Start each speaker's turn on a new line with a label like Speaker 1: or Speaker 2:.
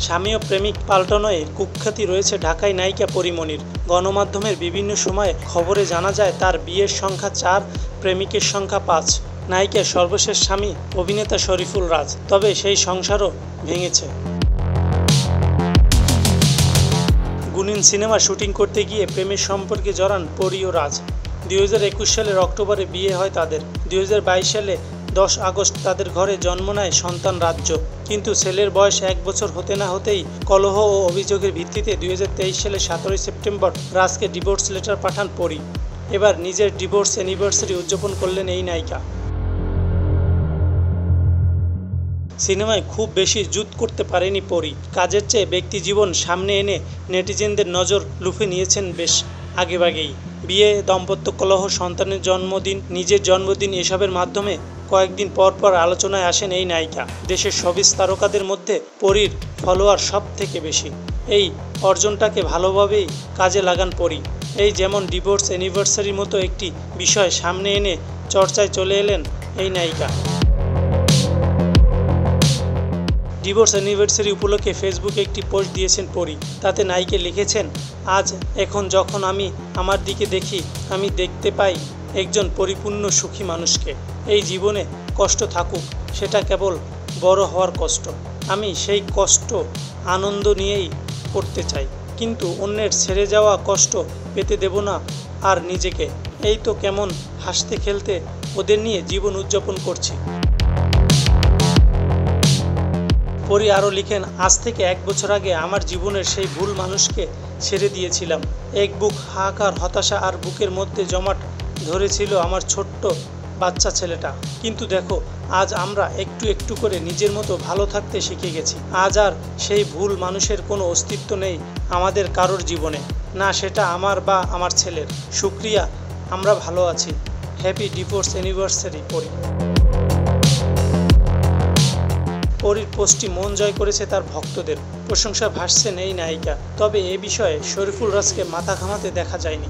Speaker 1: স্বামী ও প্রেমিক পাল্টানোয় কুখ্যাতি রয়েছে ঢাকাই নায়িকা পরীমনির। গণমাধ্যমের বিভিন্ন সময়ে খবরে জানা যায় তার বিয়ের সংখ্যা 4, প্রেমিকের সংখ্যা 5। নায়িকার সর্বশেষ স্বামী অভিনেতা শরীফুল রাজ, তবে সেই সংসারও ভেঙেছে। গুনিন সিনেমা শুটিং করতে গিয়ে প্রেমের সম্পর্কে জড়ান পরী ও রাজ। 2021 সালের অক্টোবরে বিয়ে হয় তাদের। 2022 সালে 10 আগস্ট তাদের ঘরে জন্ম নেয় সন্তান রাজ্য। কিন্তু ছেলের বয়স 1 বছর হতে না হতেই কলহ ও অভিযোগের ভিত্তিতে 2023 সালে 17 সেপ্টেম্বর রাজকে ডিভোর্স লেটার পাঠান পরী। এবার নিজের ডিভোর্স অ্যানিভার্সারি উদযাপন করলেন এই নায়িকা। সিনেমায় খুব বেশি জুত করতে পারেনি পরী। কাজের চেয়ে ব্যক্তি জীবন সামনে এনে নেটিজেনদের নজর লুফে নিয়েছেন বেশ আগেভাগেই। বিয়ে, দাম্পত্য কলহ, সন্তানের জন্মদিন, নিজের জন্মদিন এসবের মাধ্যমে কয়েকদিন পর পর আলোচনায় আসেন এই নায়িকা। দেশের শোবিজ তারকাদের মধ্যে পরীর ফলোয়ার সব থেকে বেশি। এই অর্জনটাকে ভালোভাবেই কাজে লাগান পরী। এই যেমন ডিভোর্স অ্যানিভার্সারির মতো একটি বিষয় সামনে এনে চর্চায় চলে এলেন এই নায়িকা। ডিভোর্স অ্যানিভার্সারি উপলক্ষে ফেসবুকে একটি পোস্ট দিয়েছেন পরী। তাতে নায়িকা লিখেছেন, আজ এখন যখন আমি আমার দিকে দেখি, আমি দেখতে পাই একজন পরিপূর্ণ সুখী মানুষকে। এই জীবনে কষ্ট থাকুক, সেটা কেবল বড় হওয়ার কষ্ট। আমি সেই কষ্ট আনন্দ নিয়েই করতে চাই, কিন্তু অন্যের ছেড়ে যাওয়া কষ্ট পেতে দেব না আর নিজেকে। এই তো কেমন হাসতে খেলতে ওদের নিয়ে জীবন উদযাপন করছি। পরী আরও লিখেন, আজ থেকে 1 বছর আগে আমার জীবনের সেই ভুল মানুষকে ছেড়ে দিয়েছিলাম। এক বুক হাহাকার, হতাশা আর বুকের মধ্যে জমাট ধরেছিল আমার ছোট্ট বাচ্চা ছেলেটা। কিন্তু দেখো, আজ আমরা একটু একটু করে নিজের মতো ভালো থাকতে শিখে গেছি। আজ আর সেই ভুল মানুষের কোনো অস্তিত্ব নেই আমাদের কারোর জীবনে, না সেটা আমার বা আমার ছেলের। শুক্রিয়া, আমরা ভালো আছি। হ্যাপি ডিভোর্স অ্যানিভার্সারি পরী। পরীর পোস্টটি মন জয় করেছে তার ভক্তদের। প্রশংসা ভাসছেন এই নায়িকা। তবে এ বিষয়ে শরীফুল রাজকে মাথা ঘামাতে দেখা যায়নি।